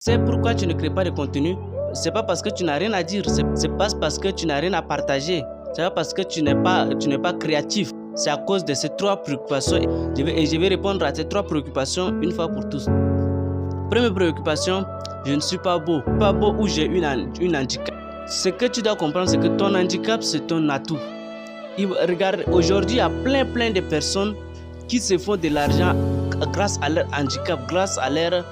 C'est pourquoi tu ne crées pas de contenu. C'est pas parce que tu n'as rien à dire, c'est pas parce que tu n'as rien à partager, c'est pas parce que tu n'es pas créatif. C'est à cause de ces 3 préoccupations et je vais répondre à ces 3 préoccupations une fois pour tous. Première préoccupation, je ne suis pas beau. Pas beau ou j'ai une handicap. Ce que tu dois comprendre, c'est que ton handicap, c'est ton atout. Regarde, aujourd'hui, il y a plein de personnes qui se font de l'argent grâce à leur handicap, grâce à leur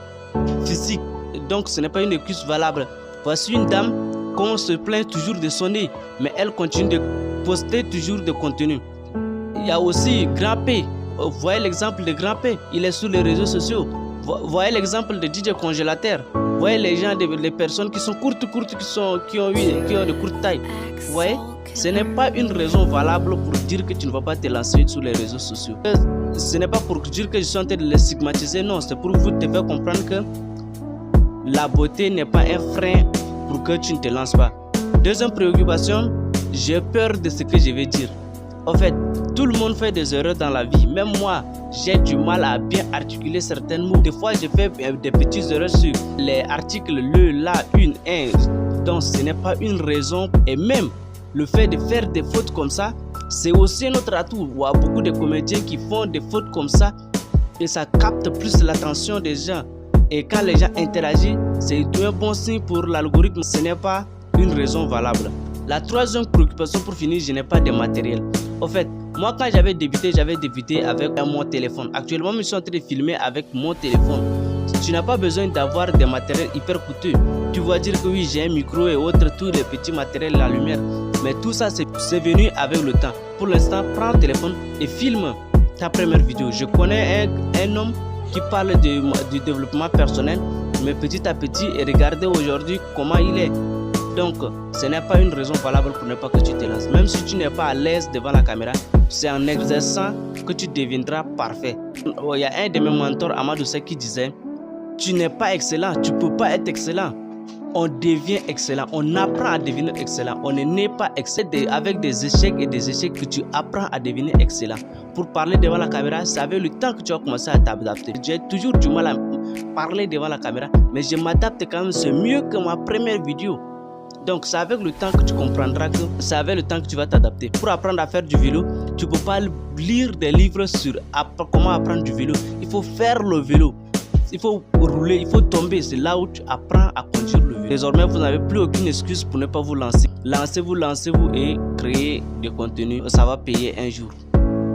physique. Donc, ce n'est pas une excuse valable. Voici une dame qu'on se plaint toujours de son nez, mais elle continue de poster toujours de contenu. Il y a aussi Grand P. Voyez l'exemple de Grand P. Il est sur les réseaux sociaux. Voyez l'exemple de DJ Congélateur. Voyez les gens, les personnes qui sont courtes, qui ont de courtes tailles. Vous voyez, ce n'est pas une raison valable pour dire que tu ne vas pas te lancer sur les réseaux sociaux. Ce n'est pas pour dire que je suis en train de les stigmatiser, non, c'est pour vous te faire comprendre que la beauté n'est pas un frein pour que tu ne te lances pas. Deuxième préoccupation, j'ai peur de ce que je vais dire. En fait, tout le monde fait des erreurs dans la vie. Même moi, j'ai du mal à bien articuler certains mots. Des fois, je fais des petites erreurs sur les articles, le, la, une, un. Donc, ce n'est pas une raison. Et même, le fait de faire des fautes comme ça, c'est aussi notre atout. Il y a beaucoup de comédiens qui font des fautes comme ça et ça capte plus l'attention des gens. Et quand les gens interagissent, c'est un bon signe pour l'algorithme. Ce n'est pas une raison valable. La troisième préoccupation pour finir, je n'ai pas de matériel. En fait, moi quand j'avais débuté avec mon téléphone. Actuellement, je suis en train de filmer avec mon téléphone. Tu n'as pas besoin d'avoir des matériels hyper coûteux. Tu vas dire que oui, j'ai un micro et autres, tous les petits matériels, la lumière. Mais tout ça, c'est venu avec le temps. Pour l'instant, prends le téléphone et filme ta première vidéo. Je connais un homme qui parle du développement personnel, mais petit à petit, et regardez aujourd'hui comment il est. Donc, ce n'est pas une raison valable pour ne pas que tu te lances. Même si tu n'es pas à l'aise devant la caméra, c'est en exerçant que tu deviendras parfait. Il y a un de mes mentors, Amadou Seck, qui disait: tu n'es pas excellent, tu ne peux pas être excellent. On devient excellent, on apprend à devenir excellent. On n'est pas excellent avec des échecs et des échecs que tu apprends à devenir excellent. Pour parler devant la caméra, c'est avec le temps que tu vas commencer à t'adapter. J'ai toujours du mal à parler devant la caméra, mais je m'adapte quand même, c'est mieux que ma première vidéo. Donc c'est avec le temps que tu comprendras que c'est avec le temps que tu vas t'adapter. Pour apprendre à faire du vélo, tu ne peux pas lire des livres sur comment apprendre du vélo. Il faut faire le vélo. Il faut rouler, il faut tomber. C'est là où tu apprends à conduire le vélo. Désormais, vous n'avez plus aucune excuse pour ne pas vous lancer. Lancez-vous et créez du contenu. Ça va payer un jour.